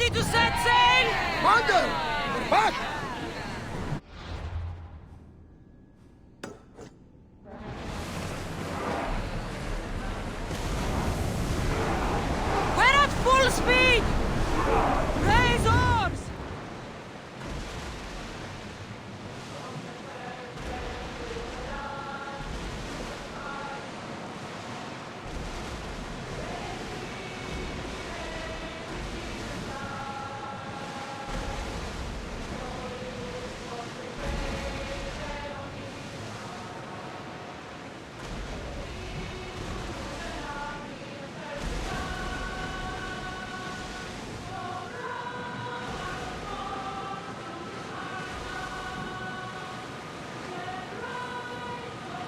Ready to set sail! Commander! We're back! We're at full speed! Raise oars!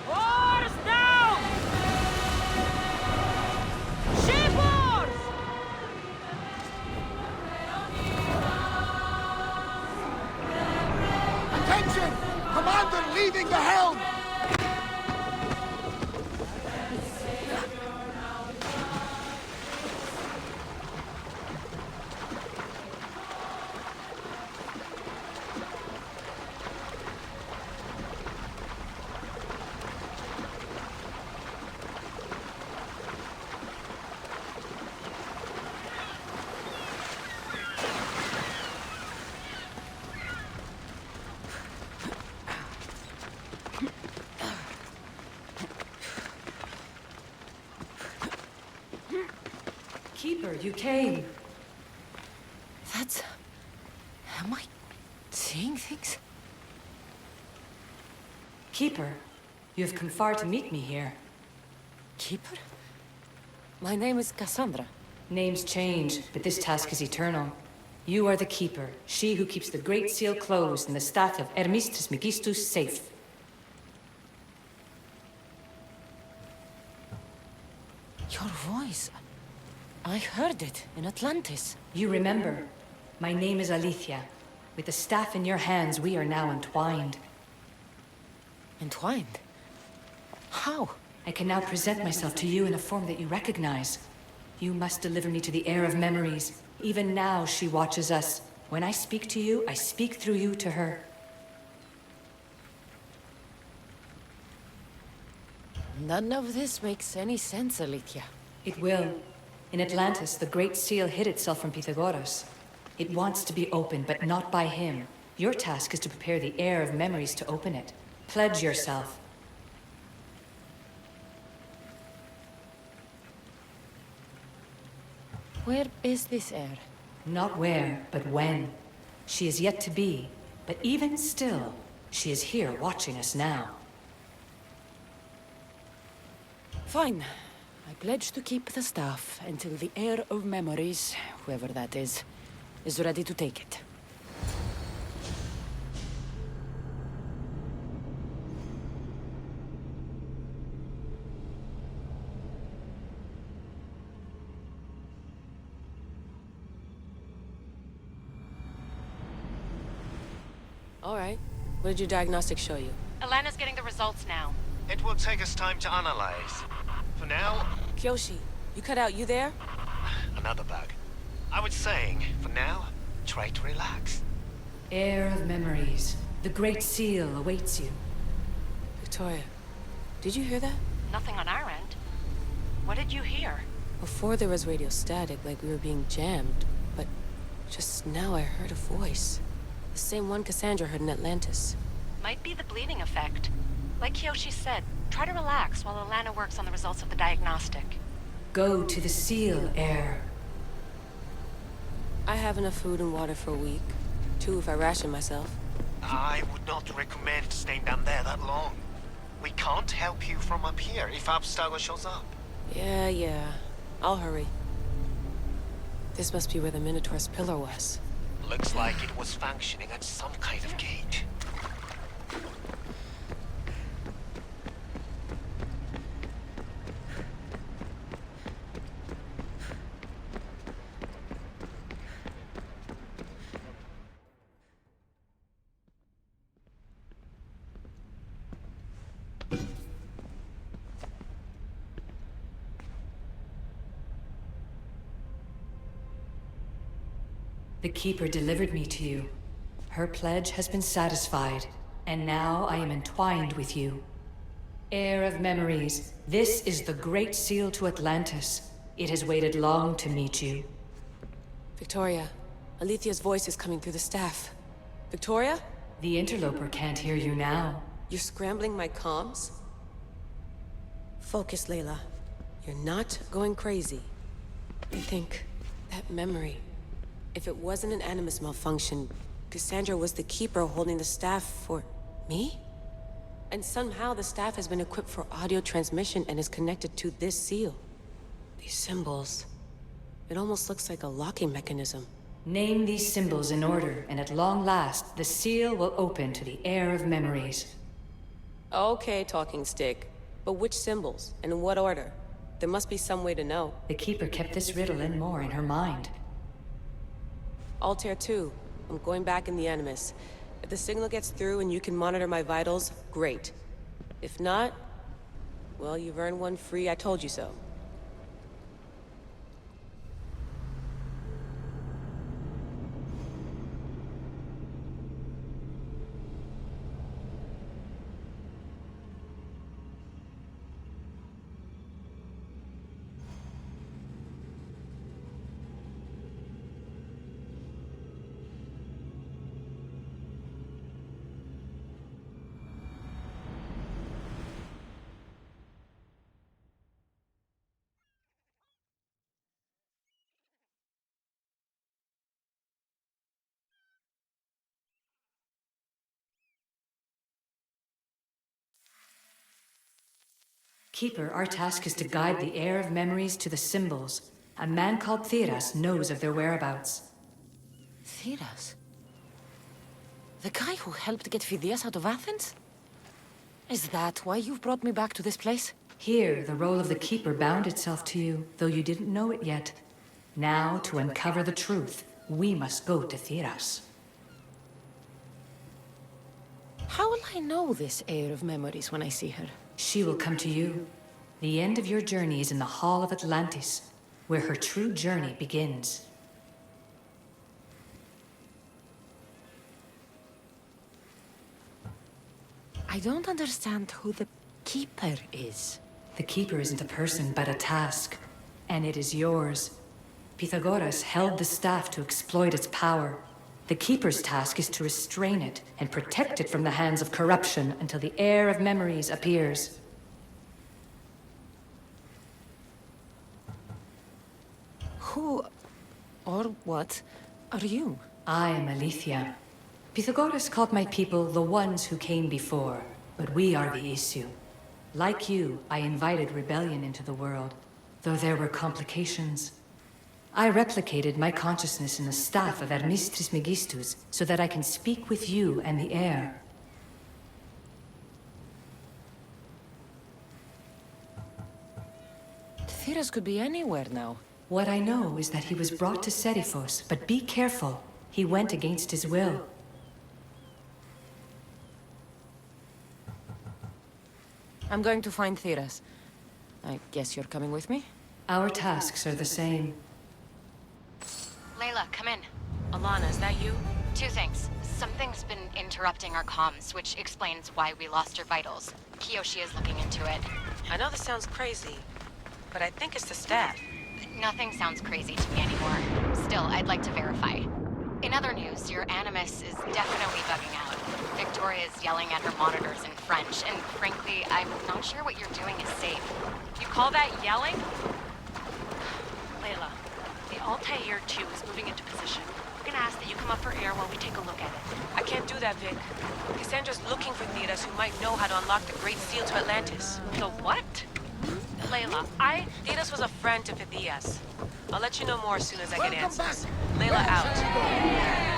Oars down! Ship oars! Attention! Commander leaving the helm! Keeper, you came. That's... Am I seeing things? Keeper, you have come far to meet me here. Keeper? My name is Cassandra. Names change, but this task is eternal. You are the Keeper, she who keeps the Great Seal closed and the staff of Hermes Trismegistus safe. Your voice... I heard it in Atlantis. You remember. My name is Alethea. With the staff in your hands, we are now entwined. Entwined? How? I can now present myself to you in a form that you recognize. You must deliver me to the heir of memories. Even now, she watches us. When I speak to you, I speak through you to her. None of this makes any sense, Alethea. It will. In Atlantis, the Great Seal hid itself from Pythagoras. It wants to be opened, but not by him. Your task is to prepare the heir of memories to open it. Pledge yourself. Where is this heir? Not where, but when. She is yet to be, but even still, she is here watching us now. Fine. I pledge to keep the staff until the heir of memories, whoever that is ready to take it. All right. What did your diagnostics show you? Alana's getting the results now. It will take us time to analyze. For now, Kyoshi, you cut out. You there? another bug. I was saying, for now, try to relax. Heir of memories. The Great Seal awaits you. Victoria, did you hear that? Nothing on our end. What did you hear? Before there was radio static, like we were being jammed. But just now I heard a voice. The same one Cassandra heard in Atlantis. Might be the bleeding effect. Like Kyoshi said, try to relax while Alana works on the results of the diagnostic. Go to the Seal, Heir. I have enough food and water for a week. 2 if I ration myself. I would not recommend staying down there that long. We can't help you from up here if Abstergo shows up. Yeah. I'll hurry. This must be where the Minotaur's pillar was. Looks like it was functioning at some kind of gate. The Keeper delivered me to you. Her pledge has been satisfied, and now I am entwined with you. Heir of memories, this is the Great Seal to Atlantis. It has waited long to meet you. Victoria, Alethea's voice is coming through the staff. Victoria? The interloper can't hear you now. You're scrambling my comms? Focus, Layla. You're not going crazy. I think that memory. If it wasn't an Animus malfunction, Cassandra was the Keeper holding the staff for me? And somehow the staff has been equipped for audio transmission and is connected to this seal. These symbols. It almost looks like a locking mechanism. Name these symbols in order, and at long last, the seal will open to the Heir of Memories. Okay, talking stick. But which symbols? And in what order? There must be some way to know. The Keeper kept this riddle and more in her mind. Altair 2. I'm going back in the Animus. If the signal gets through and you can monitor my vitals, great. If not, well, you've earned one free I told you so. Keeper, our task is to guide the Heir of Memories to the symbols. A man called Theras knows of their whereabouts. Theras? The guy who helped get Phidias out of Athens? Is that why you've brought me back to this place? Here, the role of the Keeper bound itself to you, though you didn't know it yet. Now, to uncover the truth, we must go to Theras. How will I know this Heir of Memories when I see her? She will come to you. The end of your journey is in the Hall of Atlantis, where her true journey begins. I don't understand who the Keeper is. The Keeper isn't a person, but a task. And it is yours. Pythagoras held the staff to exploit its power. The Keeper's task is to restrain it and protect it from the hands of corruption until the Heir of Memories appears. Who, or what, are you? I am Aletheia. Pythagoras called my people the ones who came before, but we are the issue. Like you, I invited rebellion into the world, though there were complications. I replicated my consciousness in the staff of Hermes Trismegistus so that I can speak with you and the Heir. Theras could be anywhere now. What I know is that he was brought to Seriphos, but be careful. He went against his will. I'm going to find Theras. I guess you're coming with me? Our tasks are the same. Layla, come in. Alana, is that you? Two things. Something's been interrupting our comms, which explains why we lost your vitals. Kiyoshi is looking into it. I know this sounds crazy, but I think it's the staff. Nothing sounds crazy to me anymore. Still, I'd like to verify. In other news, your Animus is definitely bugging out. Victoria's yelling at her monitors in French, and frankly, I'm not sure what you're doing is safe. You call that yelling? Layla, the Altair 2 is moving into position. We're gonna ask that you come up for air while we take a look at it. I can't do that, Vic. Cassandra's looking for Theras who might know how to unlock the Great Seal to Atlantis. The what? Layla, Theras was a friend to Phidias. I'll let you know more as soon as I get Welcome answers. back. Layla Back, out. Sango.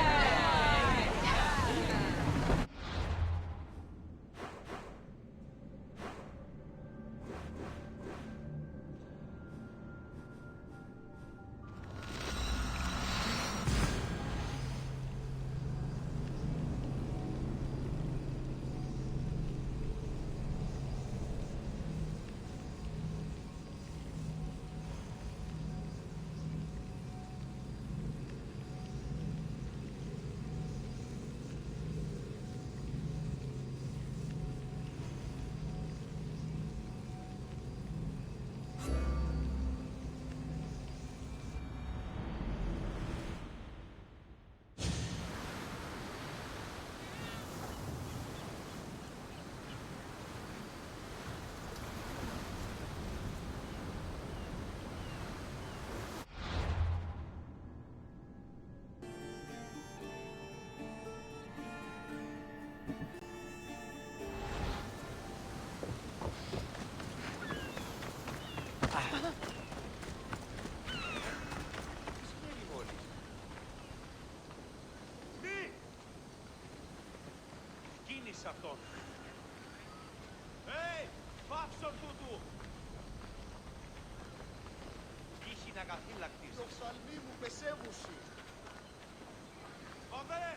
αφήσεις αυτόν. Πάψον τούτου! Είχε να καθήλακτης. Το οφθαλμί μου πεσέμουσι. Οδέ!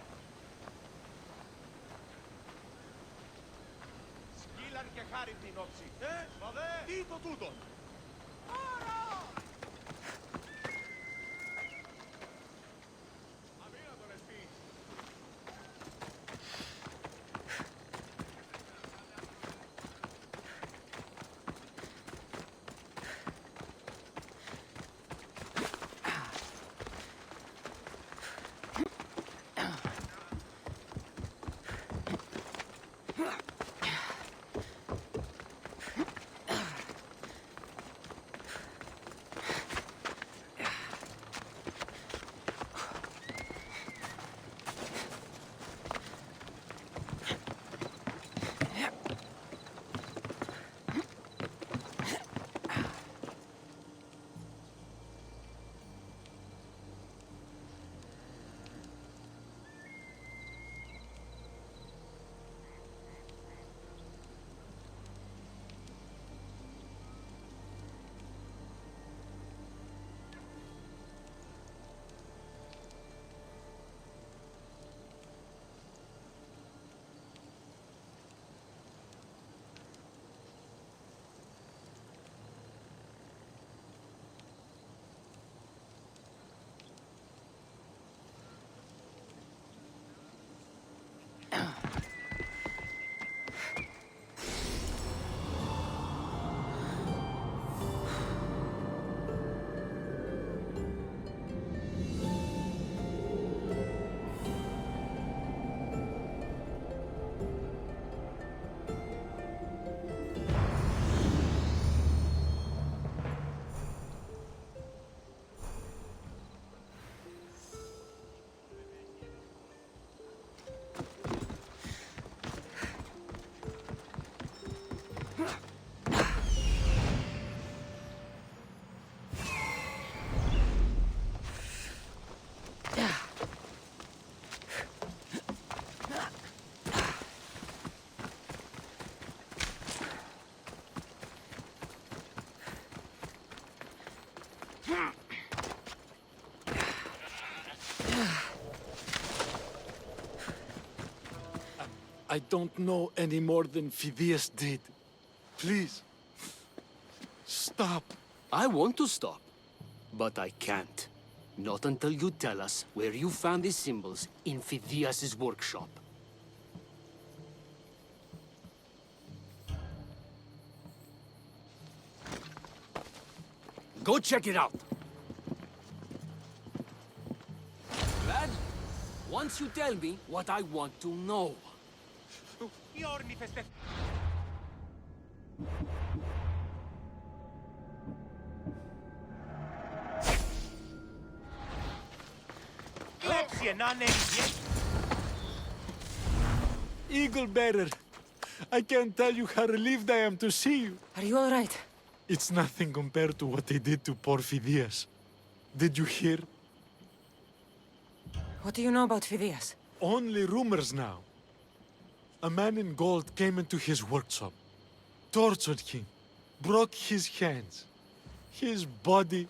Σκύλαν και χάρη την όψη. Οδέ! Τι το τούτον! Αδύνατον εστί. I don't know any more than Phidias did. Please, stop. I want to stop, but I can't. Not until you tell us where you found these symbols in Phidias' workshop. Go check it out! Lad, once you tell me what I want to know. Οι όρνηθες δεν... Κλέψει ενάνε Eagle Bearer, I can't tell you how relieved I am to see you. Are you all right? It's nothing compared to what they did to poor Phidias. Did you hear? What do you know about Phidias? Only rumors now. A man in gold came into his workshop, tortured him, broke his hands. His body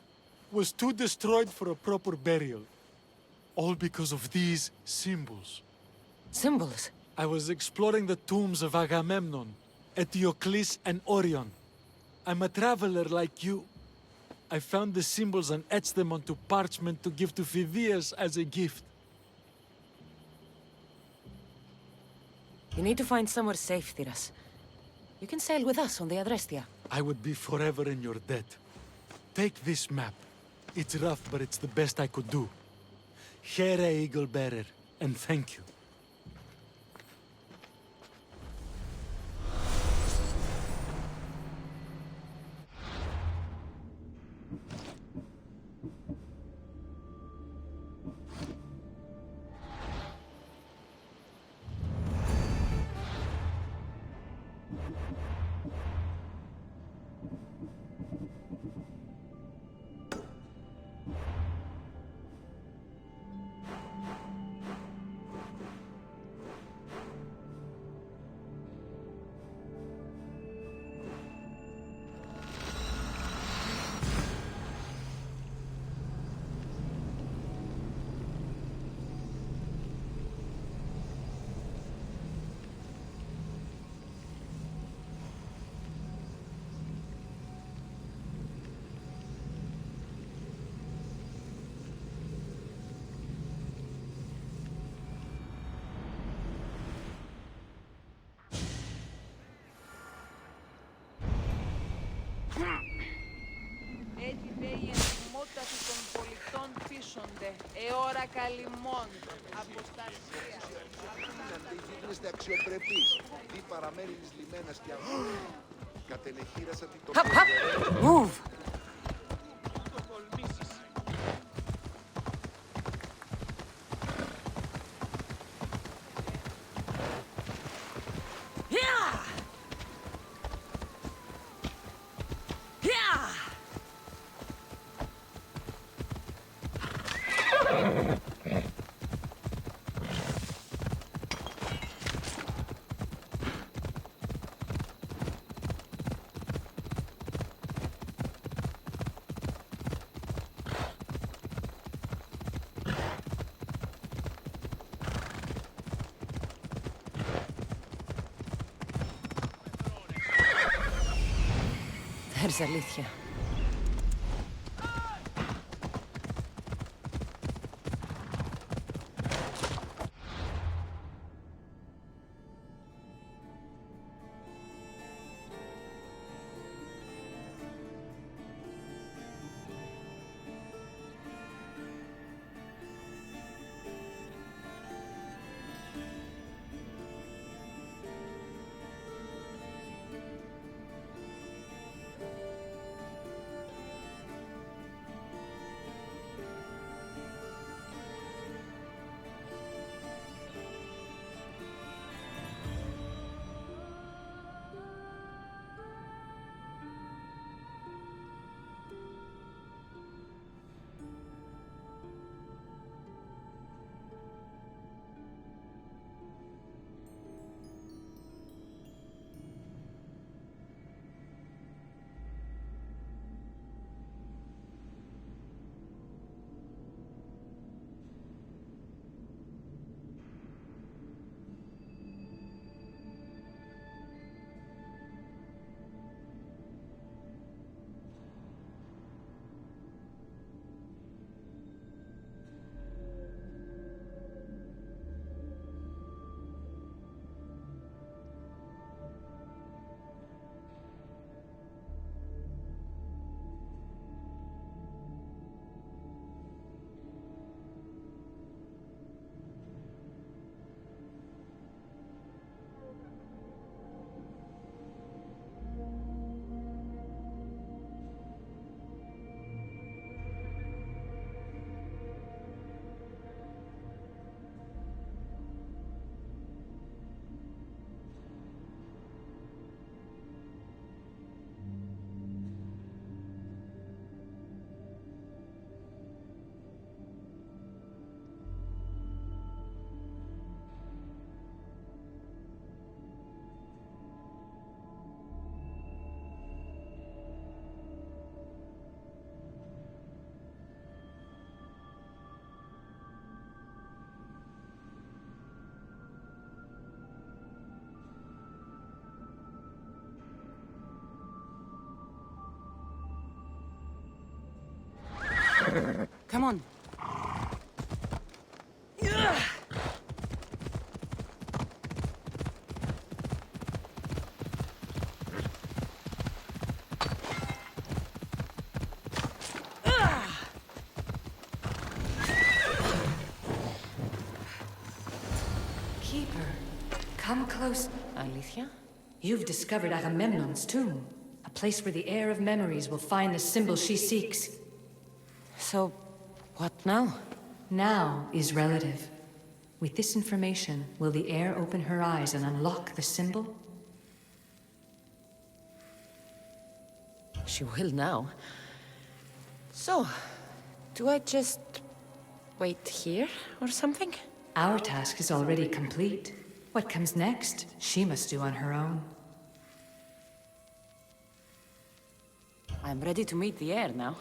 was too destroyed for a proper burial. All because of these symbols. Symbols? I was exploring the tombs of Agamemnon, Eteocles, and Orion. I'm a traveler like you. I found the symbols and etched them onto parchment to give to Phidias as a gift. You need to find somewhere safe, Thiras. You can sail with us on the Adrestia. I would be forever in your debt. Take this map. It's rough, but it's the best I could do. Here, Eagle Bearer, and thank you. Έτσι λέει η ενημόταση των πολιτών πίσονται. Εώρα καλυμμόντων. Αποστασία. Γίνεστε αξιοπρεπείς. Τι παραμένεις λιμένας και αγώνα. Κατελεχείρασα την Hop, hop! Move! Yeah! Yeah! There's αλήθεια. Come on. Keeper, come close. Αλήθεια? You've discovered Agamemnon's tomb, a place where the heir of memories will find the symbol she seeks. So, what now? Now is relative. With this information, will the heir open her eyes and unlock the symbol? She will now. So, do I just wait here or something? Our task is already complete. What comes next, she must do on her own. I'm ready to meet the heir now.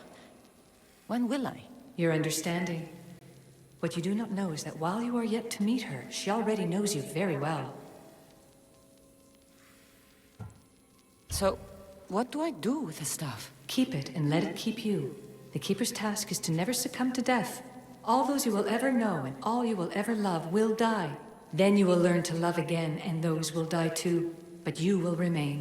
When will I? Your understanding. What you do not know is that while you are yet to meet her, she already knows you very well. So, what do I do with the stuff? Keep it and let it keep you. The Keeper's task is to never succumb to death. All those you will ever know and all you will ever love will die. Then you will learn to love again, and those will die too. But you will remain.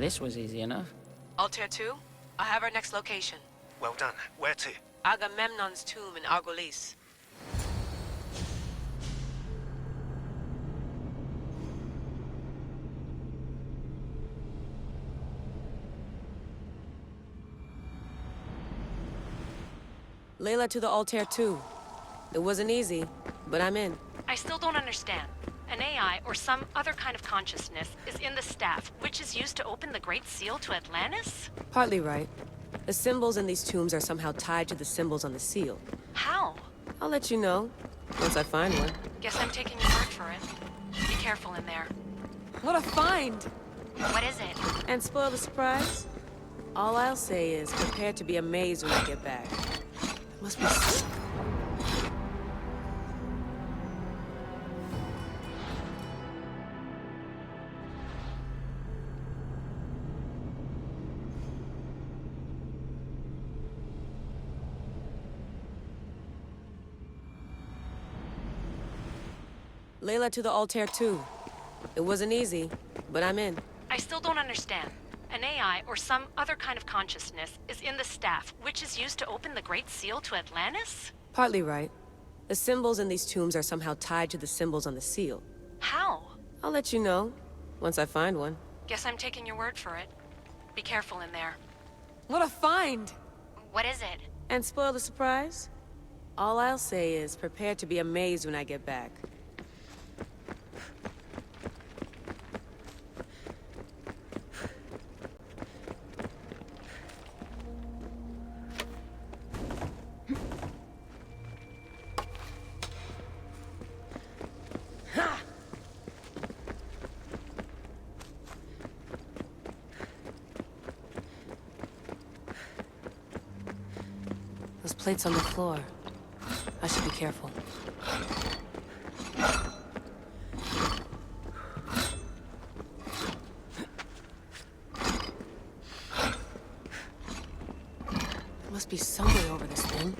This was easy enough. Altair 2, I have our next location. Well done. Where to? Agamemnon's tomb in Argolis. Layla to the Altair 2. It wasn't easy, but I'm in. I still don't understand. An AI or some other kind of consciousness is in the staff, which is used to open the Great Seal to Atlantis? Partly right. The symbols in these tombs are somehow tied to the symbols on the seal. How? I'll let you know, once I find one. Guess I'm taking your word for it. Be careful in there. What a find! What is it? And spoil the surprise? All I'll say is, prepare to be amazed when I get back. It must be... Layla to the Altair 2. It wasn't easy, but I'm in. I still don't understand. An AI or some other kind of consciousness is in the staff, which is used to open the Great Seal to Atlantis? Partly right. The symbols in these tombs are somehow tied to the symbols on the seal. How? I'll let you know, once I find one. Guess I'm taking your word for it. Be careful in there. What a find! What is it? And spoil the surprise? All I'll say is, prepare to be amazed when I get back. Those plates on the floor. I should be careful. There must be some way over this thing.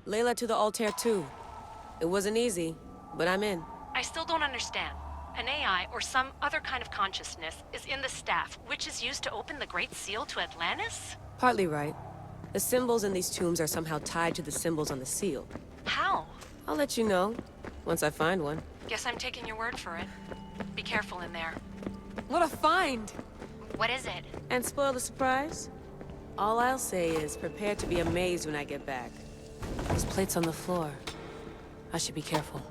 Layla to the Altair 2. It wasn't easy, but I'm in. I still don't understand. An AI or some other kind of consciousness is in the staff, which is used to open the Great Seal to Atlantis? Partly right. The symbols in these tombs are somehow tied to the symbols on the seal. How? I'll let you know, once I find one. Guess I'm taking your word for it. Be careful in there. What a find! What is it? And spoil the surprise? All I'll say is, prepare to be amazed when I get back. Those plates on the floor. I should be careful.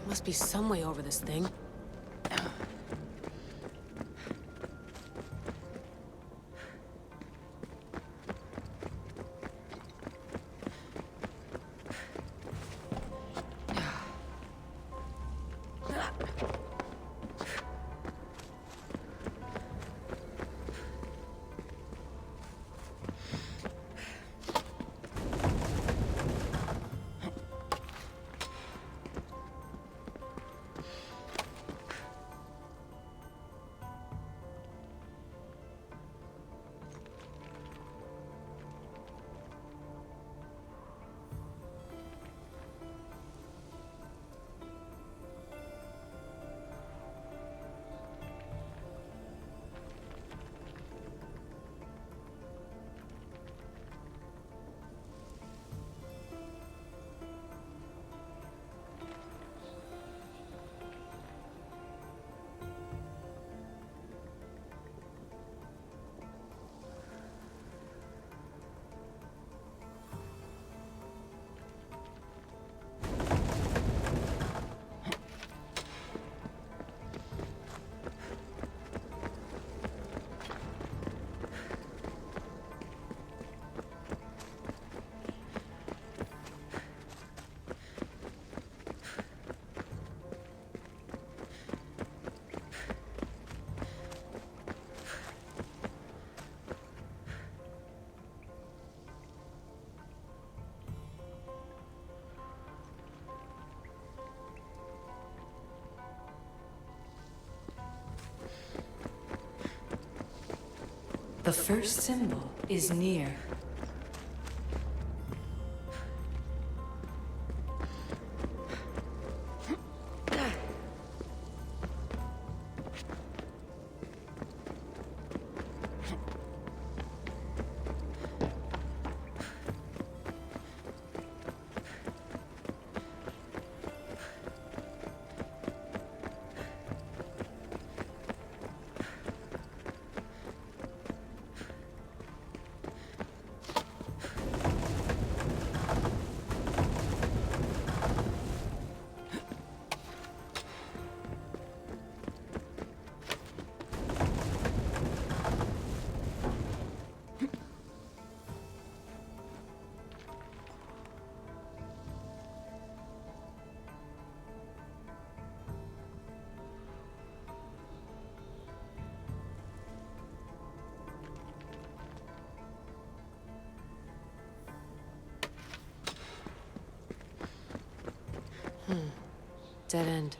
Must be some way over this thing. The first symbol is near. Dead end.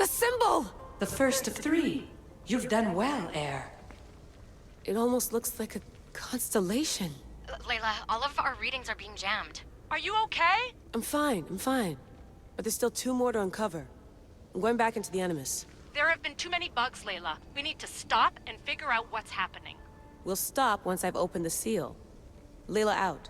The symbol! The first of three. You've done well, heir. It almost looks like a constellation. Layla, all of our readings are being jammed. Are you okay? I'm fine. But there's still 2 more to uncover. I'm going back into the Animus. There have been too many bugs, Layla. We need to stop and figure out what's happening. We'll stop once I've opened the seal. Layla out.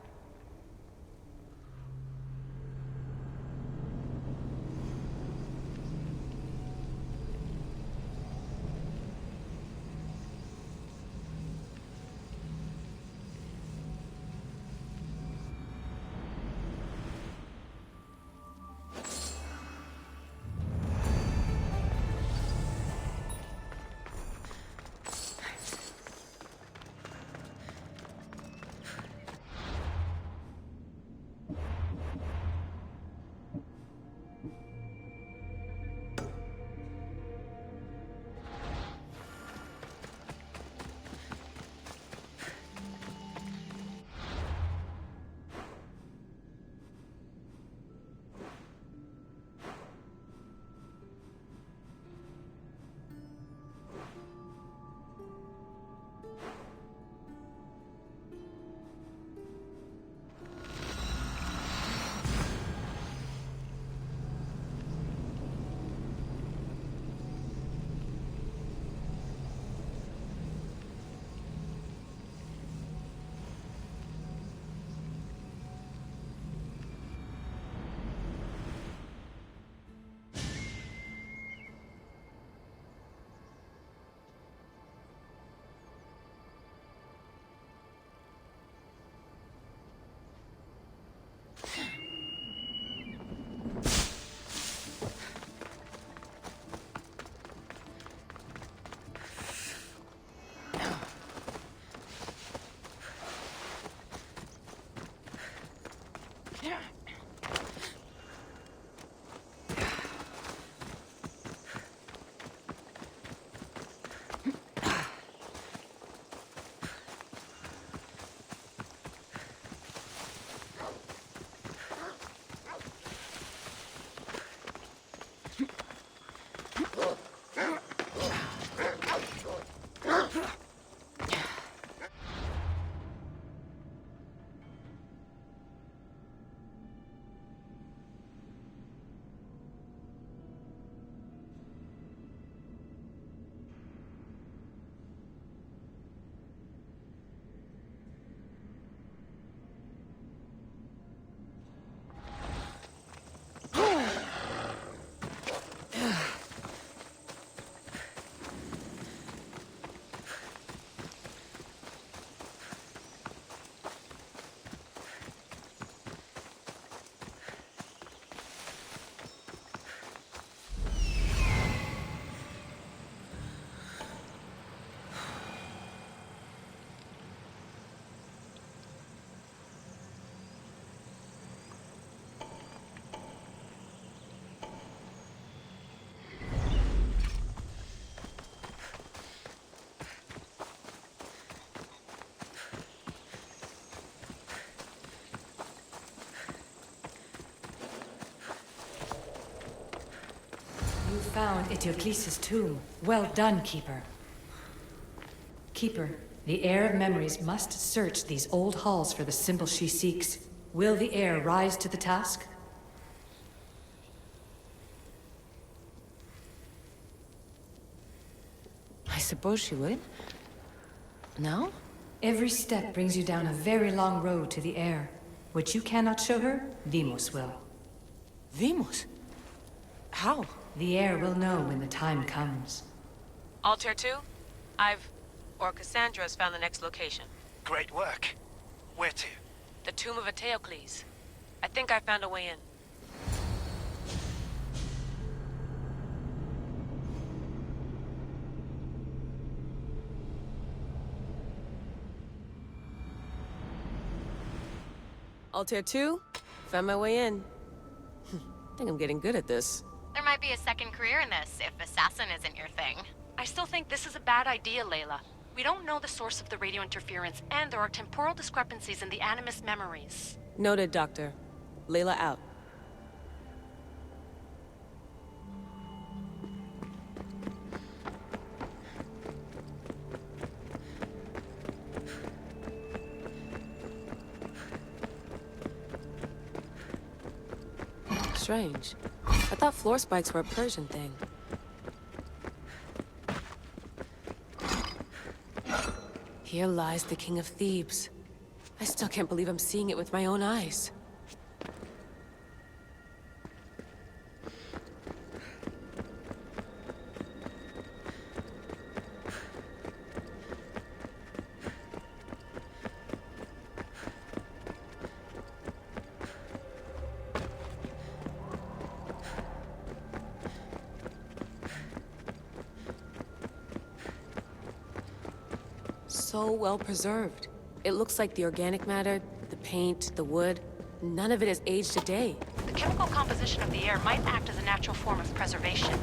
found Eteocles' tomb. Well done, Keeper. Keeper, the heir of memories must search these old halls for the symbol she seeks. Will the heir rise to the task? I suppose she would. Now? Every step brings you down a very long road to the heir. What you cannot show her, Demos will. Vimos? How? The heir will know when the time comes. Altair 2, Cassandra's found the next location. Great work. Where to? The tomb of Eteocles. I think I found a way in. Altair 2, found my way in. I think I'm getting good at this. There might be a second career in this if assassin isn't your thing. I still think this is a bad idea, Layla. We don't know the source of the radio interference, and there are temporal discrepancies in the Animus memories. Noted, Doctor. Layla out. Strange. I thought floor spikes were a Persian thing. Here lies the King of Thebes. I still can't believe I'm seeing it with my own eyes. So well preserved. It looks like the organic matter, the paint, the wood, none of it has aged a day. The chemical composition of the air might act as a natural form of preservation.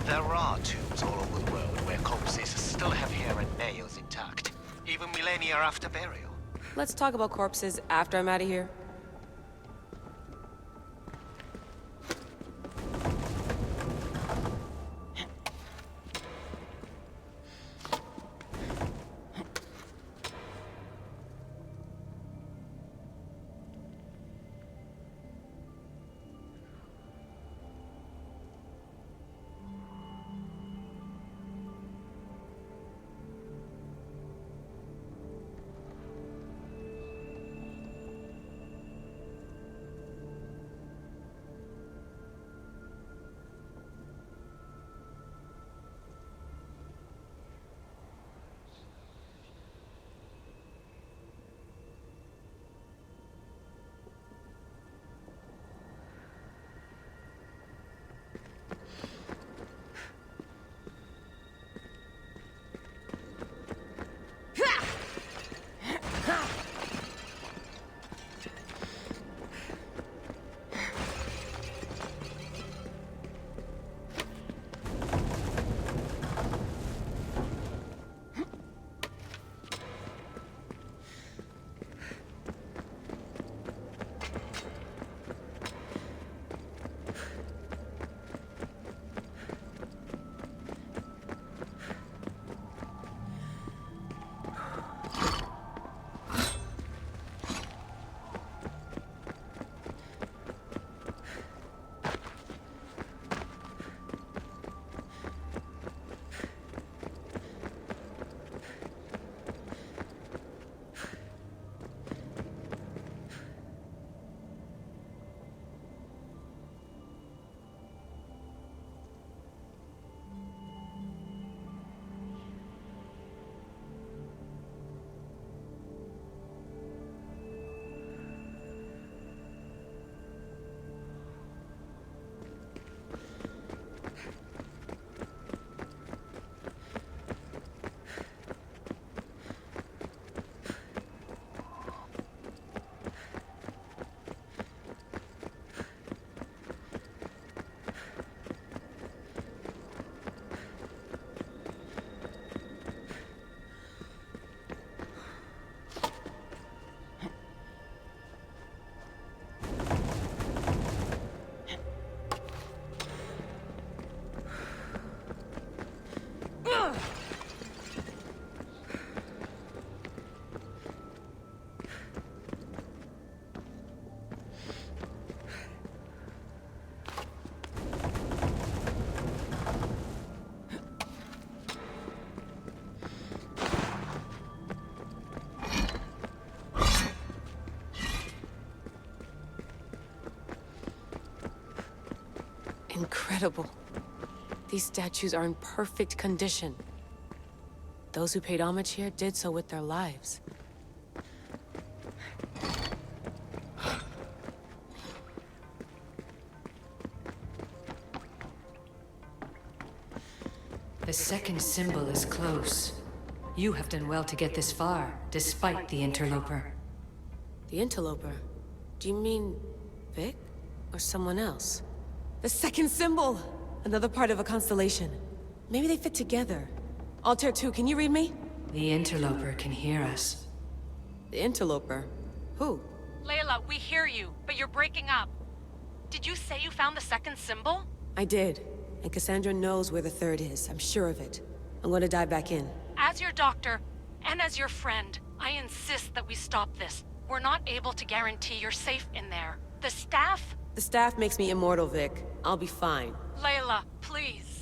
There are tombs all over the world where corpses still have hair and nails intact, even millennia after burial. Let's talk about corpses after I'm out of here. Incredible. These statues are in perfect condition. Those who paid homage here did so with their lives. The second symbol is close. You have done well to get this far, despite the interloper. The interloper? Do you mean Vic? Or someone else? The second symbol! Another part of a constellation. Maybe they fit together. Altair 2, can you read me? The interloper can hear us. The interloper? Who? Layla, we hear you, but you're breaking up. Did you say you found the second symbol? I did. And Cassandra knows where the third is. I'm sure of it. I'm gonna dive back in. As your doctor, and as your friend, I insist that we stop this. We're not able to guarantee you're safe in there. The staff? The staff makes me immortal, Vic. I'll be fine. Layla, please.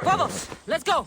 Vamos! Let's go!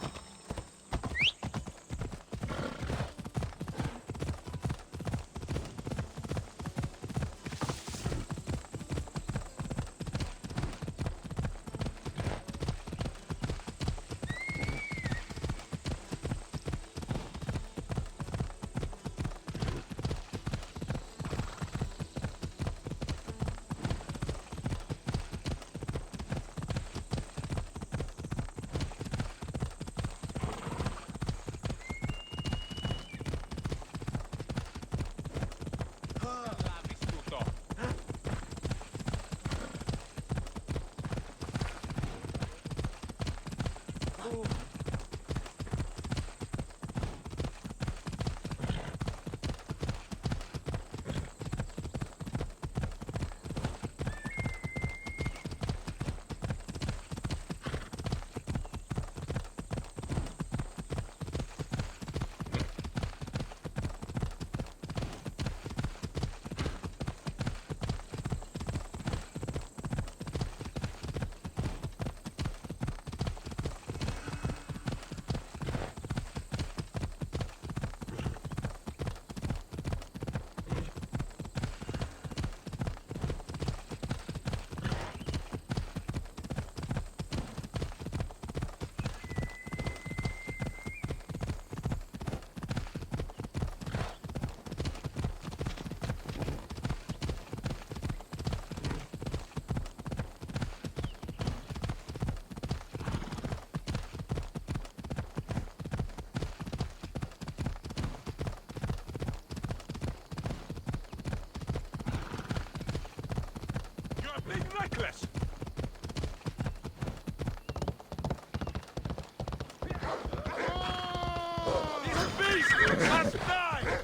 Reckless! This beast must die!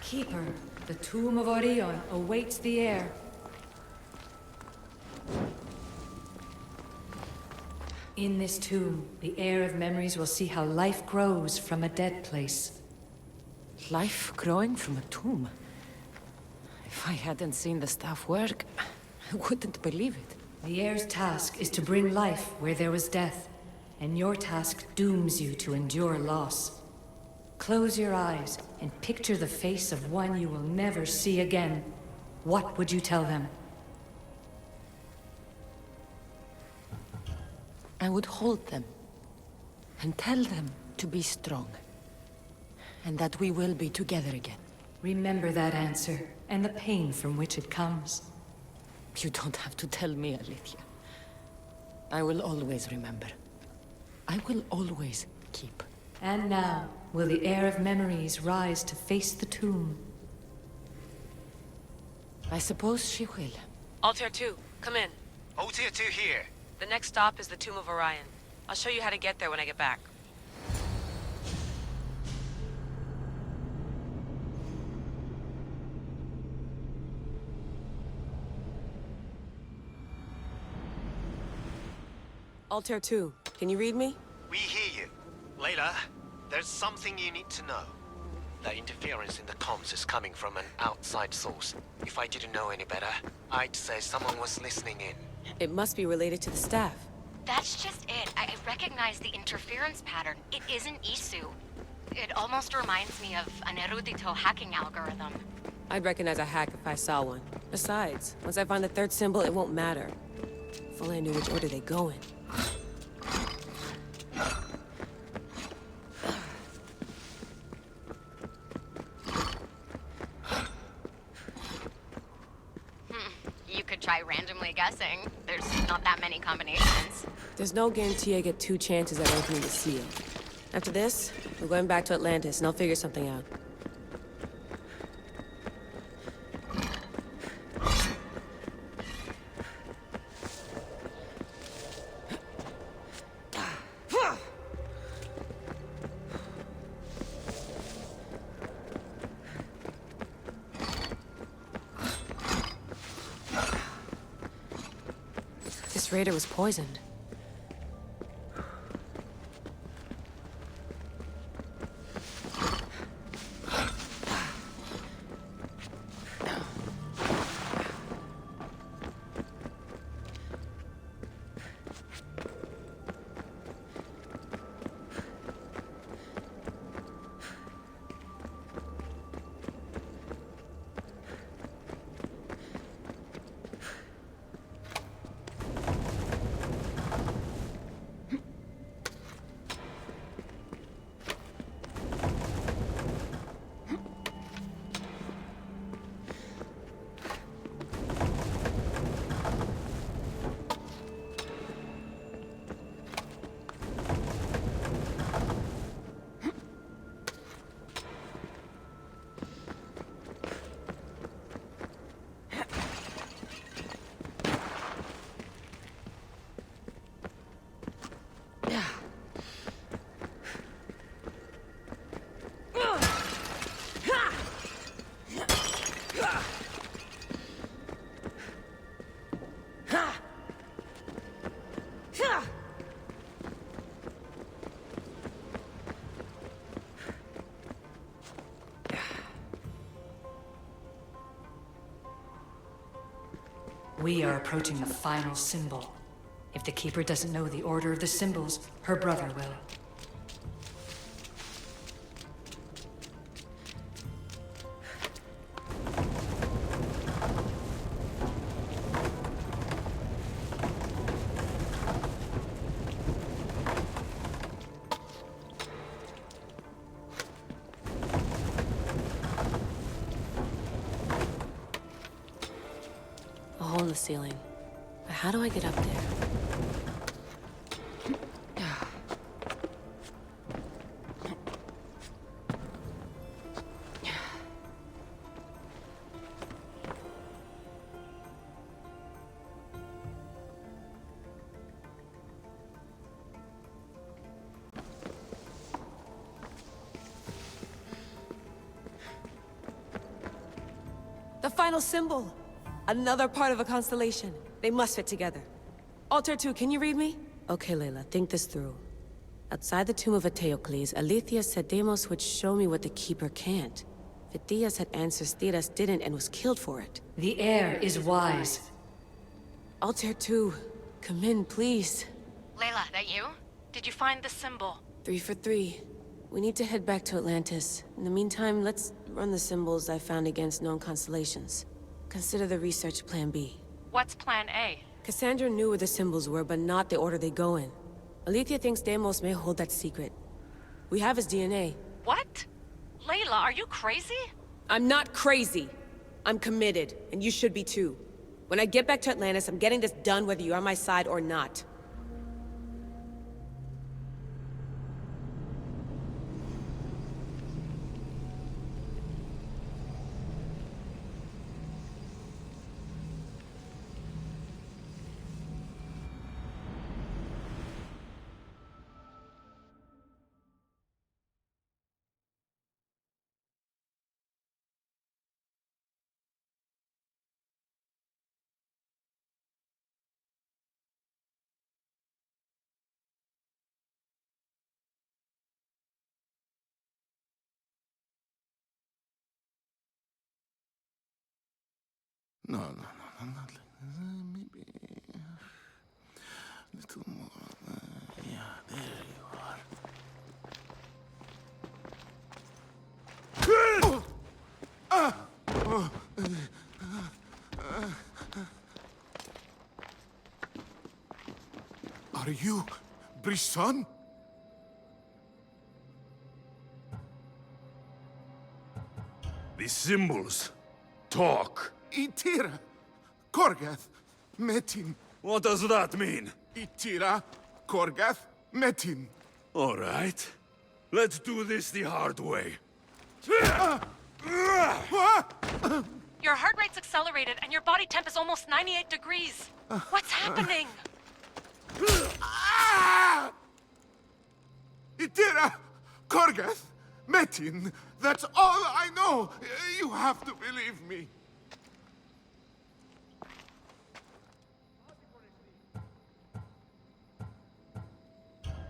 Keeper, the tomb of Orion awaits the heir. In this tomb, the heir of memories will see how life grows from a dead place. Life growing from a tomb? If I hadn't seen the staff work, I wouldn't believe it. The heir's task is to bring life where there was death, and your task dooms you to endure loss. Close your eyes and picture the face of one you will never see again. What would you tell them? I would hold them and tell them to be strong, and that we will be together again. Remember that answer and the pain from which it comes. You don't have to tell me, Alethea. I will always remember. I will always keep. And now, will the heir of memories rise to face the tomb? I suppose she will. Altair 2, come in. Altair 2 here. The next stop is the Tomb of Orion. I'll show you how to get there when I get back. Altair 2, can you read me? We hear you. Layla, there's something you need to know. The interference in the comms is coming from an outside source. If I didn't know any better, I'd say someone was listening in. It must be related to the staff. That's just it. I recognize the interference pattern. It isn't Isu. It almost reminds me of an erudito hacking algorithm. I'd recognize a hack if I saw one. Besides, once I find the third symbol, it won't matter. If only I knew which order they go in. You could try randomly guessing. There's not that many combinations. There's no guarantee I get 2 chances at opening the seal. After this, we're going back to Atlantis, and I'll figure something out. This raider was poisoned. We are approaching the final symbol. If the Keeper doesn't know the order of the symbols, her brother will. A hole in the ceiling. But how do I get up there? final symbol. Another part of a constellation. They must fit together. Altair 2, can you read me? Okay, Layla, think this through. Outside the tomb of Eteocles, Alethea said Deimos would show me what the Keeper can't. Phidias had answers Theras didn't and was killed for it. The heir is wise. Altair 2, come in, please. Layla, that you? Did you find the symbol? 3 for 3. We need to head back to Atlantis. In the meantime, let's run the symbols I found against known constellations. Consider the research Plan B. What's Plan A? Cassandra knew where the symbols were, but not the order they go in. Alethea thinks Deimos may hold that secret. We have his DNA. What? Layla, are you crazy? I'm not crazy. I'm committed, and you should be too. When I get back to Atlantis, I'm getting this done whether you're on my side or not. No, not like maybe a little more. Yeah, there you are. Are you Brisson? The symbols talk. Itira, Korgath, Metin. What does that mean? Itira, Korgath, Metin. All right. Let's do this the hard way. Your heart rate's accelerated and your body temp is almost 98 degrees. What's happening? Itira, Korgath, Metin. That's all I know. You have to believe me.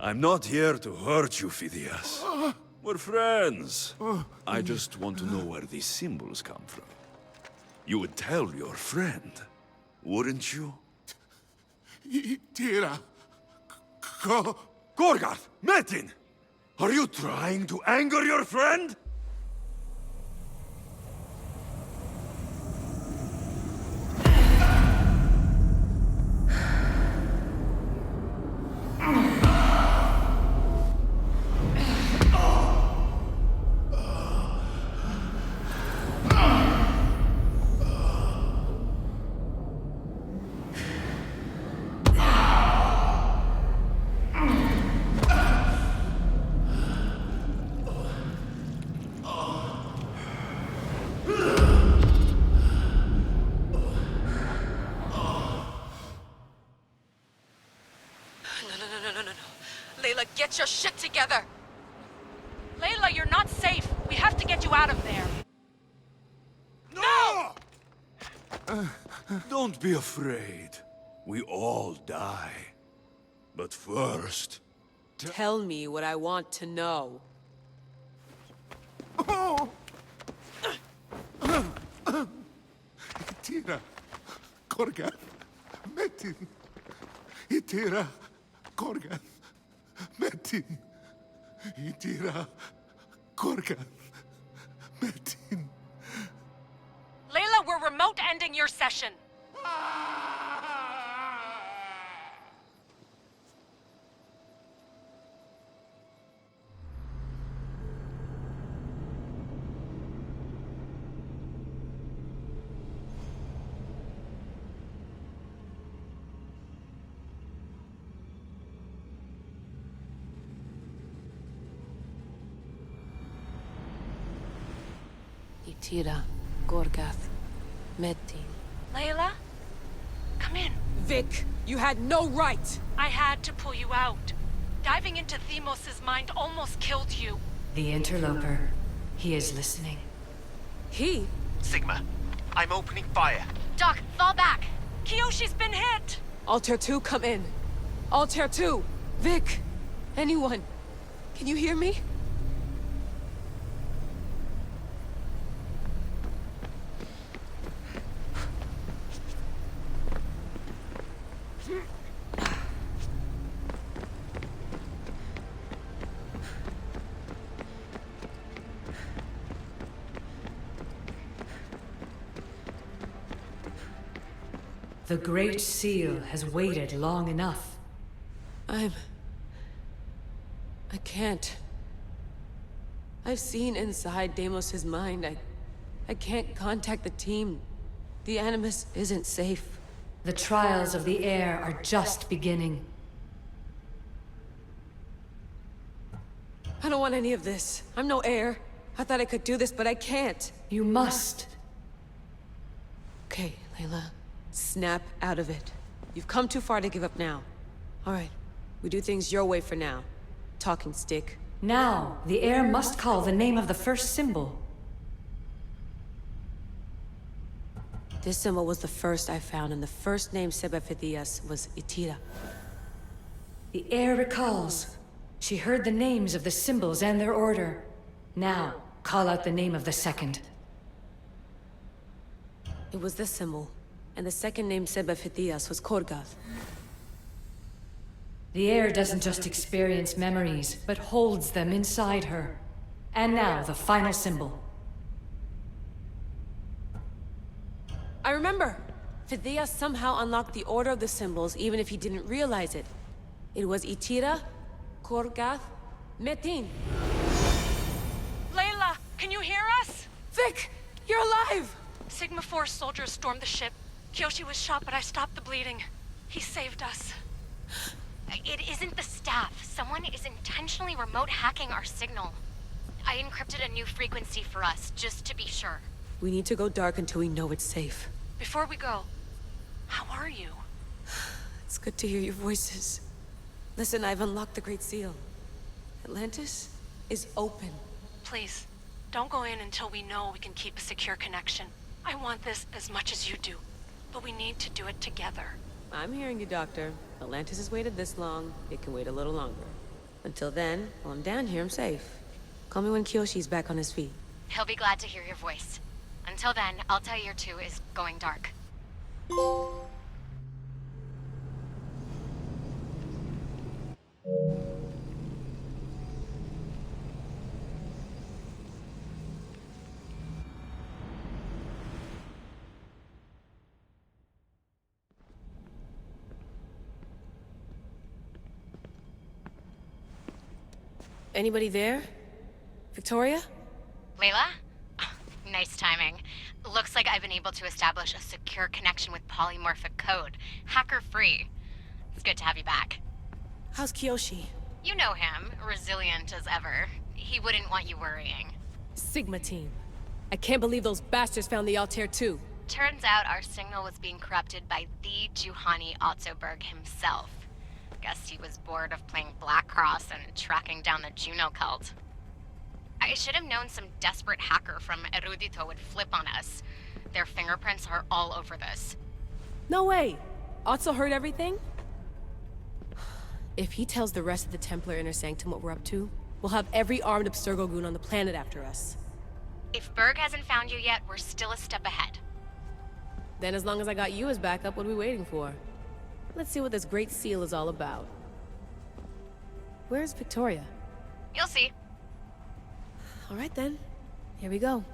I'm not here to hurt you, Phidias. We're friends. I just want to know where these symbols come from. You would tell your friend, wouldn't you? Itira, Gorgarth! Metin! Are you trying to anger your friend? Layla, get your shit together! Layla, you're not safe. We have to get you out of there. No! Don't be afraid. We all die. But first... Tell me what I want to know. Itira, Korgath, Metin. Itira, Korgath, Metin. Itira, Korgath, Metin. Layla, we're remote ending your session. Itira, Gorgath, Metin. Layla, come in. Vic, you had no right! I had to pull you out. Diving into Themos' mind almost killed you. The interloper. He is listening. He? Sigma, I'm opening fire. Doc, fall back. Kiyoshi's been hit! Altair 2, come in. Altair 2! Vic! Anyone? Can you hear me? The Great Seal has waited long enough. I can't. I've seen inside Deimos' mind. I can't contact the team. The Animus isn't safe. The trials of the air are just beginning. I don't want any of this. I'm no heir. I thought I could do this, but I can't. You must. Okay, Layla. Snap out of it. You've come too far to give up now. All right. We do things your way for now. Talking stick. Now, the heir must call the name of the first symbol. This symbol was the first I found, and the first name Sebefithias was Itira. The heir recalls. She heard the names of the symbols and their order. Now, call out the name of the second. It was this symbol, and the second name Sebefithias was Korgath. The heir doesn't just experience memories, but holds them inside her. And now, the final symbol. I remember! Phidias somehow unlocked the order of the symbols, even if he didn't realize it. It was Itira, Korgath, Metin. Layla, can you hear us? Vic! You're alive! Sigma 4 soldiers stormed the ship. Kiyoshi was shot, but I stopped the bleeding. He saved us. It isn't the staff. Someone is intentionally remote hacking our signal. I encrypted a new frequency for us, just to be sure. We need to go dark until we know it's safe. Before we go, how are you? It's good to hear your voices. Listen, I've unlocked the Great Seal. Atlantis is open. Please, don't go in until we know we can keep a secure connection. I want this as much as you do, but we need to do it together. I'm hearing you, Doctor. Atlantis has waited this long. It can wait a little longer. Until then, while I'm down here, I'm safe. Call me when Kiyoshi's back on his feet. He'll be glad to hear your voice. Until then, Altair 2 is going dark. Anybody there? Victoria? Layla? Nice timing. Looks like I've been able to establish a secure connection with polymorphic code. Hacker-free. It's good to have you back. How's Kiyoshi? You know him, resilient as ever. He wouldn't want you worrying. Sigma team. I can't believe those bastards found the Altair 2. Turns out our signal was being corrupted by the Juhani Otzoberg himself. Guess he was bored of playing Black Cross and tracking down the Juno cult. I should have known some desperate hacker from Erudito would flip on us. Their fingerprints are all over this. No way! Otso heard everything? If he tells the rest of the Templar Inner Sanctum what we're up to, we'll have every armed Abstergo goon on the planet after us. If Berg hasn't found you yet, we're still a step ahead. Then as long as I got you as backup, what are we waiting for? Let's see what this Great Seal is all about. Where's Victoria? You'll see. All right then. Here we go.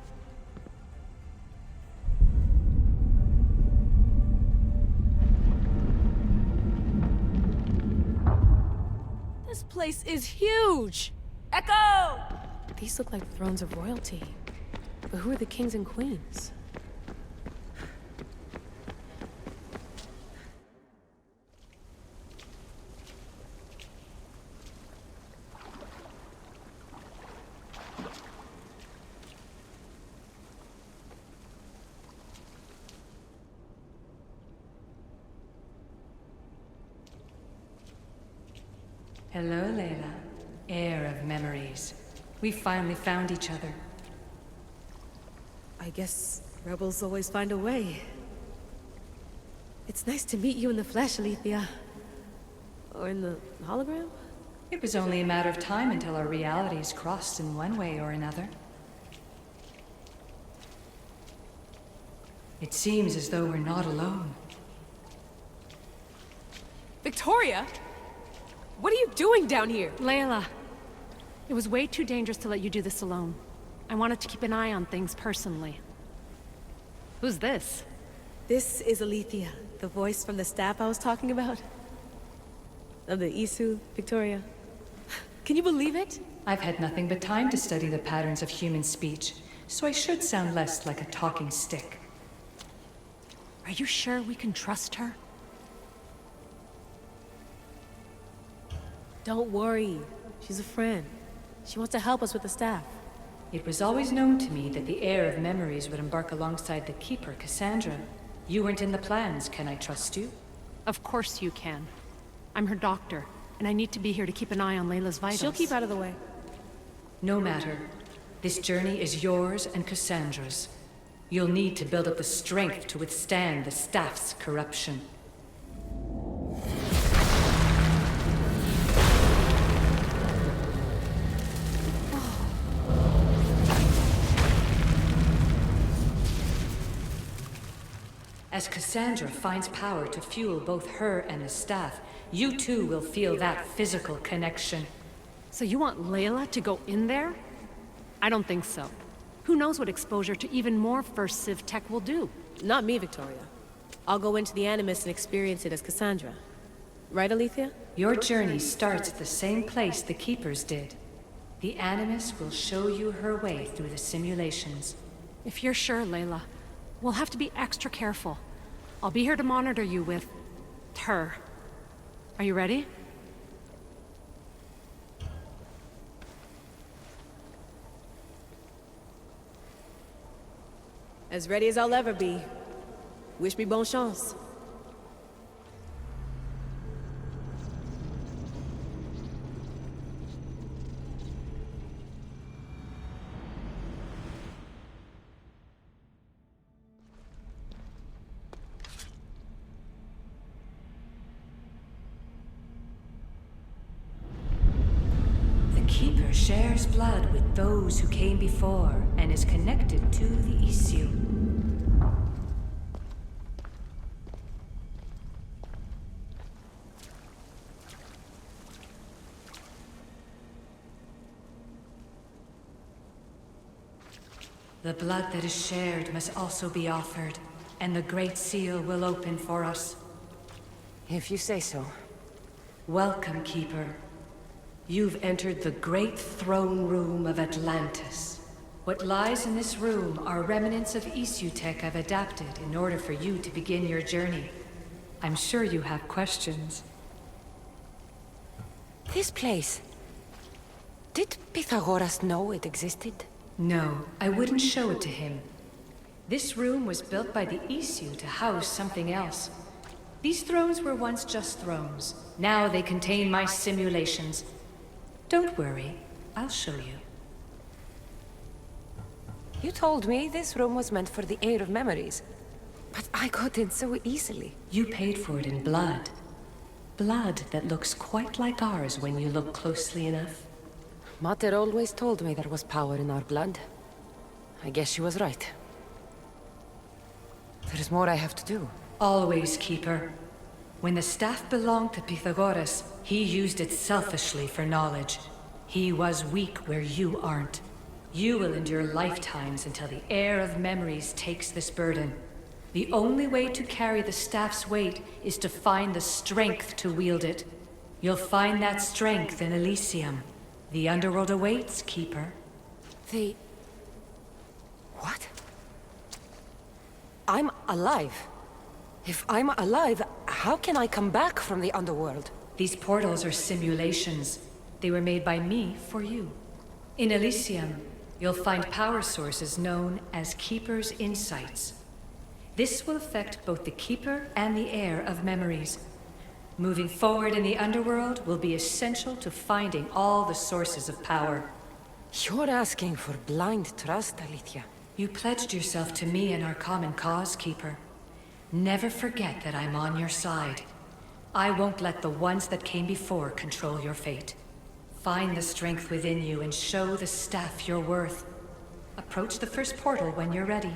This place is huge! Echo! These look like thrones of royalty. But who are the kings and queens? Hello, Layla. Heir of memories. We finally found each other. I guess Rebels always find a way. It's nice to meet you in the flesh, Alethea. Or in the hologram? It was only a matter of time until our realities crossed in one way or another. It seems as though we're not alone. Victoria? What are you doing down here? Layla, it was way too dangerous to let you do this alone. I wanted to keep an eye on things personally. Who's this? This is Alethea, the voice from the staff I was talking about. Of the Isu, Victoria. Can you believe it? I've had nothing but time to study the patterns of human speech, so I should sound less like a talking stick. Are you sure we can trust her? Don't worry. She's a friend. She wants to help us with the staff. It was always known to me that the heir of memories would embark alongside the Keeper, Cassandra. You weren't in the plans. Can I trust you? Of course you can. I'm her doctor, and I need to be here to keep an eye on Layla's vitals. She'll keep out of the way. No matter. This journey is yours and Cassandra's. You'll need to build up the strength to withstand the staff's corruption. As Cassandra finds power to fuel both her and the staff, you too will feel that physical connection. So you want Layla to go in there? I don't think so. Who knows what exposure to even more First Civ tech will do? Not me, Victoria. I'll go into the Animus and experience it as Cassandra. Right, Alethea? Your journey starts at the same place the Keepers did. The Animus will show you her way through the simulations. If you're sure, Layla, we'll have to be extra careful. I'll be here to monitor you with... her. Are you ready? As ready as I'll ever be. Wish me bonne chance. The Keeper shares blood with those who came before and is connected to the issue. The blood that is shared must also be offered, and the Great Seal will open for us. If you say so. Welcome, Keeper. You've entered the great throne room of Atlantis. What lies in this room are remnants of Isu tech I've adapted in order for you to begin your journey. I'm sure you have questions. This place... Did Pythagoras know it existed? No, I wouldn't show it to him. This room was built by the Isu to house something else. These thrones were once just thrones. Now they contain my simulations. Don't worry, I'll show you. You told me this room was meant for the heir of memories. But I got in so easily. You paid for it in blood. Blood that looks quite like ours when you look closely enough. Mater always told me there was power in our blood. I guess she was right. There's more I have to do. Always, Keeper. When the staff belonged to Pythagoras, he used it selfishly for knowledge. He was weak where you aren't. You will endure lifetimes until the heir of memories takes this burden. The only way to carry the staff's weight is to find the strength to wield it. You'll find that strength in Elysium. The underworld awaits, Keeper. What? I'm alive. If I'm alive, how can I come back from the underworld? These portals are simulations. They were made by me for you. In Elysium, you'll find power sources known as Keeper's Insights. This will affect both the Keeper and the heir of memories. Moving forward in the underworld will be essential to finding all the sources of power. You're asking for blind trust, Alethea. You pledged yourself to me and our common cause, Keeper. Never forget that I'm on your side. I won't let the ones that came before control your fate. Find the strength within you and show the staff your worth. Approach the first portal when you're ready.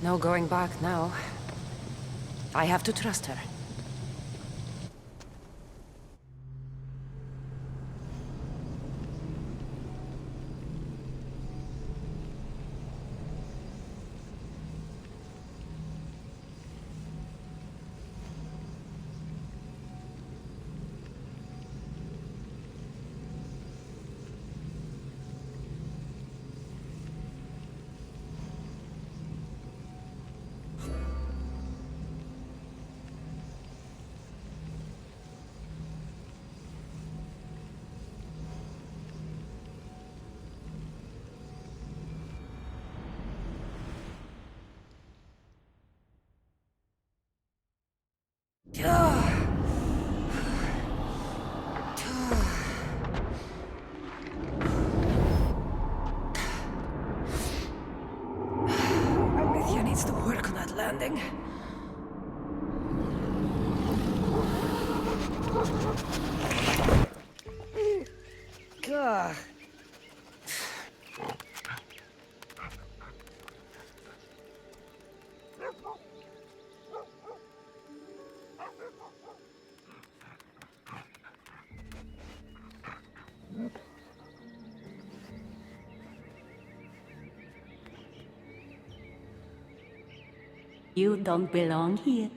No going back now. I have to trust her. Alethea needs to work on that landing. Gah. You don't belong here.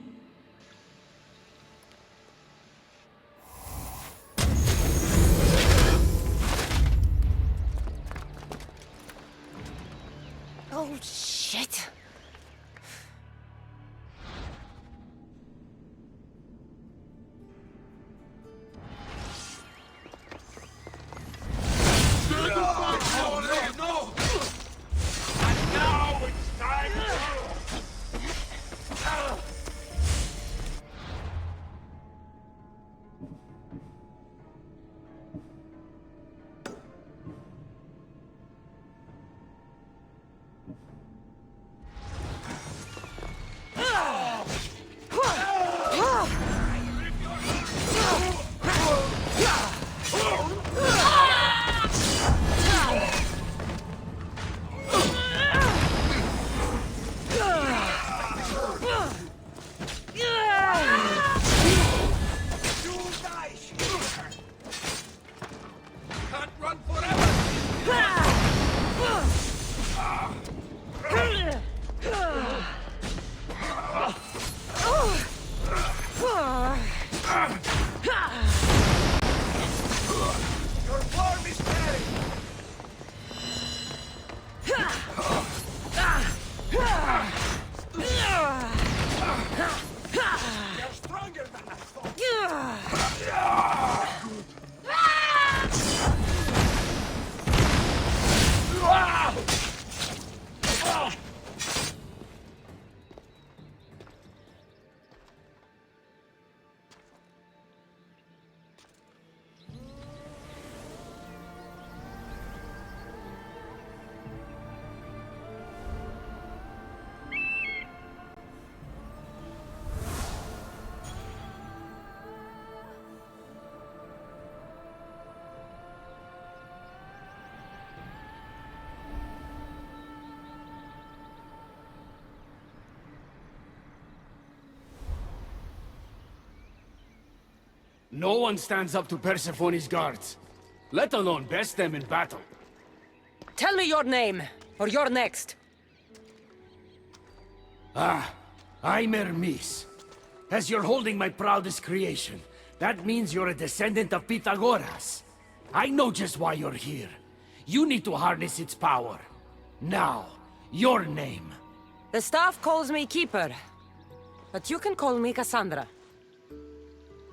Oh, shit. No one stands up to Persephone's guards, let alone best them in battle. Tell me your name, or you're next. I'm Hermes. As you're holding my proudest creation, that means you're a descendant of Pythagoras. I know just why you're here. You need to harness its power. Now, your name. The staff calls me Keeper, but you can call me Cassandra.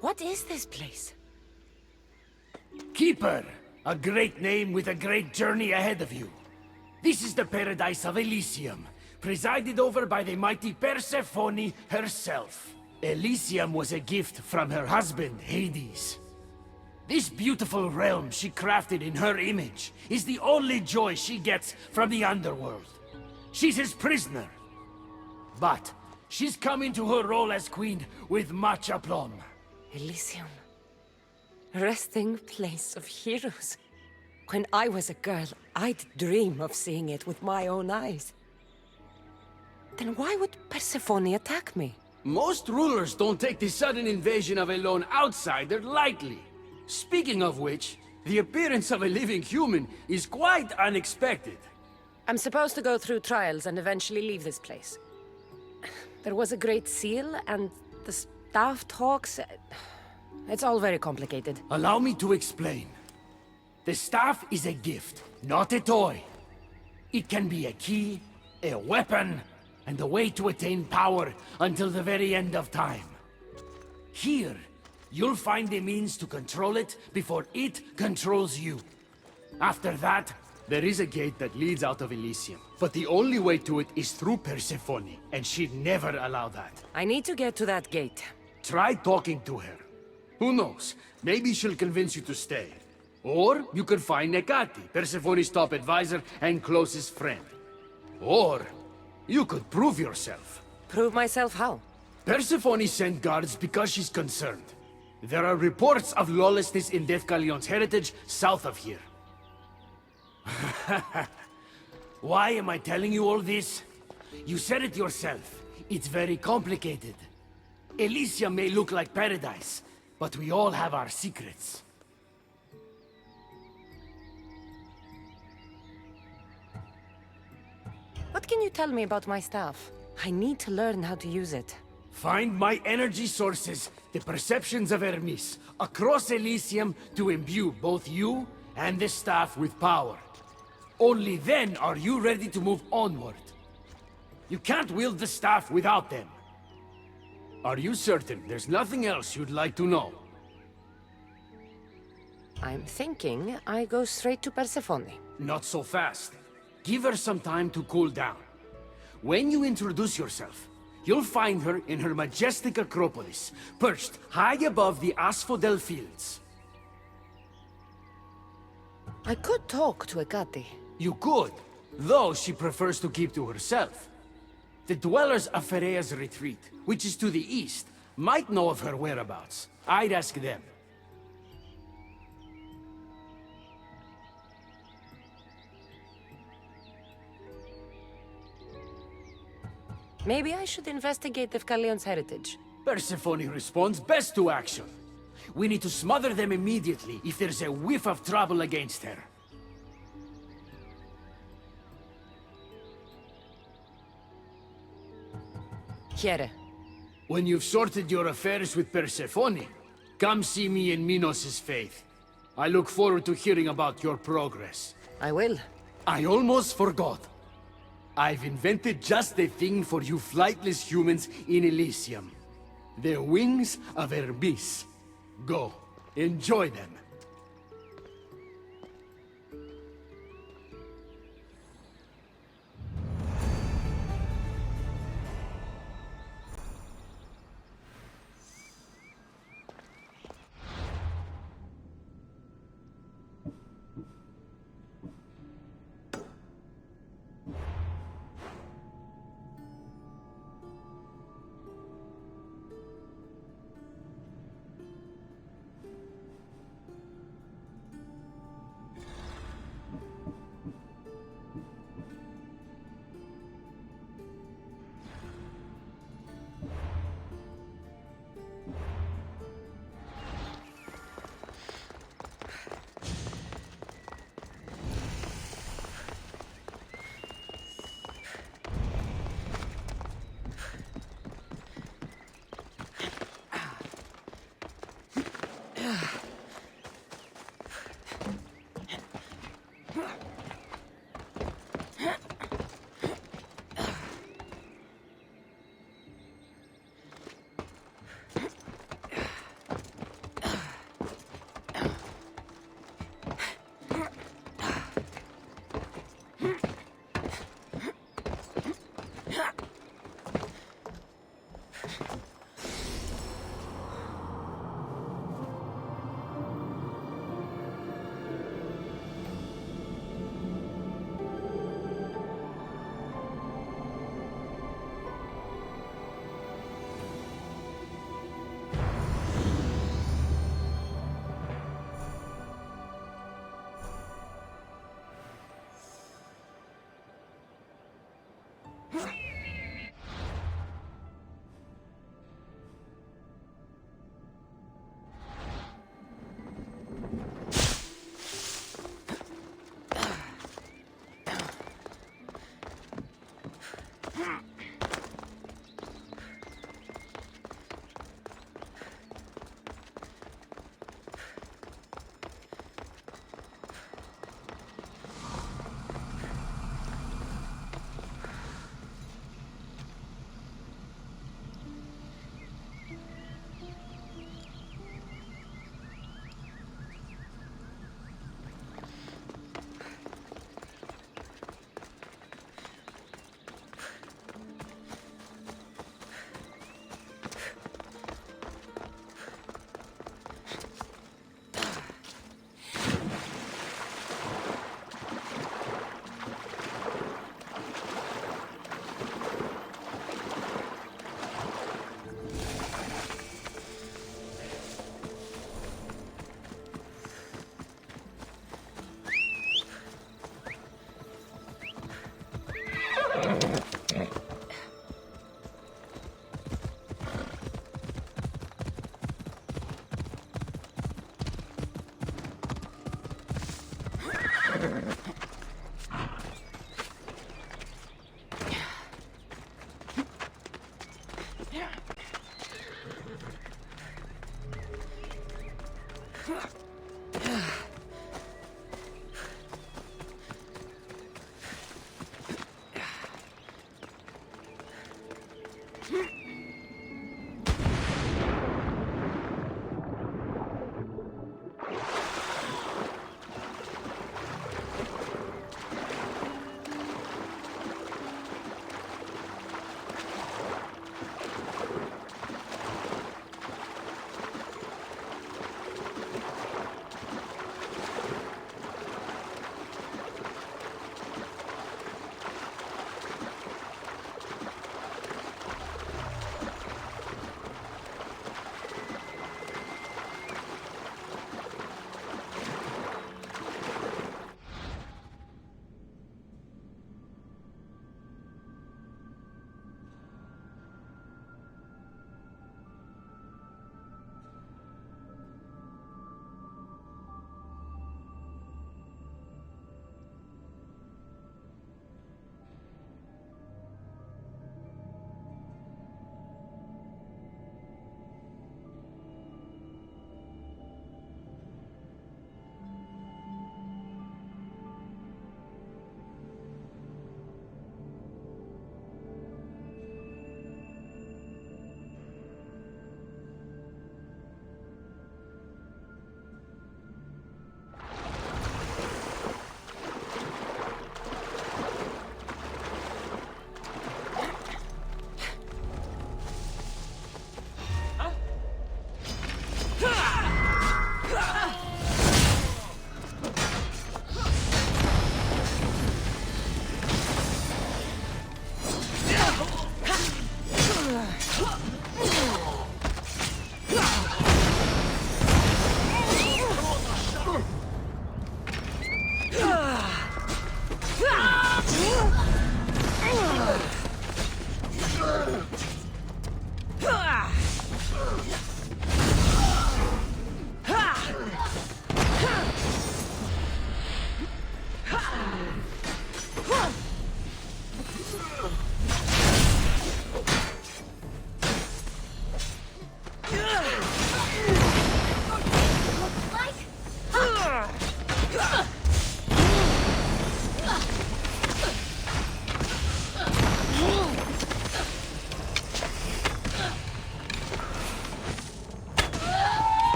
What is this place? Keeper, a great name with a great journey ahead of you. This is the paradise of Elysium, presided over by the mighty Persephone herself. Elysium was a gift from her husband, Hades. This beautiful realm she crafted in her image is the only joy she gets from the underworld. She's his prisoner. But she's come into her role as queen with much aplomb. Elysium. Resting place of heroes. When I was a girl, I'd dream of seeing it with my own eyes. Then why would Persephone attack me? Most rulers don't take the sudden invasion of a lone outsider lightly. Speaking of which, the appearance of a living human is quite unexpected. I'm supposed to go through trials and eventually leave this place. There was a great seal, and the staff talks... It's all very complicated. Allow me to explain. The staff is a gift, not a toy. It can be a key, a weapon, and a way to attain power until the very end of time. Here, you'll find the means to control it before it controls you. After that, there is a gate that leads out of Elysium. But the only way to it is through Persephone, and she'd never allow that. I need to get to that gate. Try talking to her. Who knows? Maybe she'll convince you to stay. Or you could find ACOdy, Persephone's top advisor and closest friend. Or you could prove yourself. Prove myself how? Persephone sent guards because she's concerned. There are reports of lawlessness in Deathcallion's heritage south of here. Why am I telling you all this? You said it yourself. It's very complicated. Elysium may look like paradise, but we all have our secrets. What can you tell me about my staff? I need to learn how to use it. Find my energy sources, the perceptions of Hermes, across Elysium to imbue both you and the staff with power. Only then are you ready to move onward. You can't wield the staff without them. Are you certain there's nothing else you'd like to know? I'm thinking I go straight to Persephone. Not so fast. Give her some time to cool down. When you introduce yourself, you'll find her in her majestic acropolis, perched high above the asphodel fields. I could talk to ACOdy. You could, though she prefers to keep to herself. The dwellers of Pherea's retreat, which is to the east, might know of her whereabouts. I'd ask them. Maybe I should investigate Deathcallion's heritage. Persephone responds best to action. We need to smother them immediately if there's a whiff of trouble against her. Here. When you've sorted your affairs with Persephone, come see me in Minos' faith. I look forward to hearing about your progress. I will. I almost forgot. I've invented just the thing for you flightless humans in Elysium. The wings of Hermes. Go, enjoy them.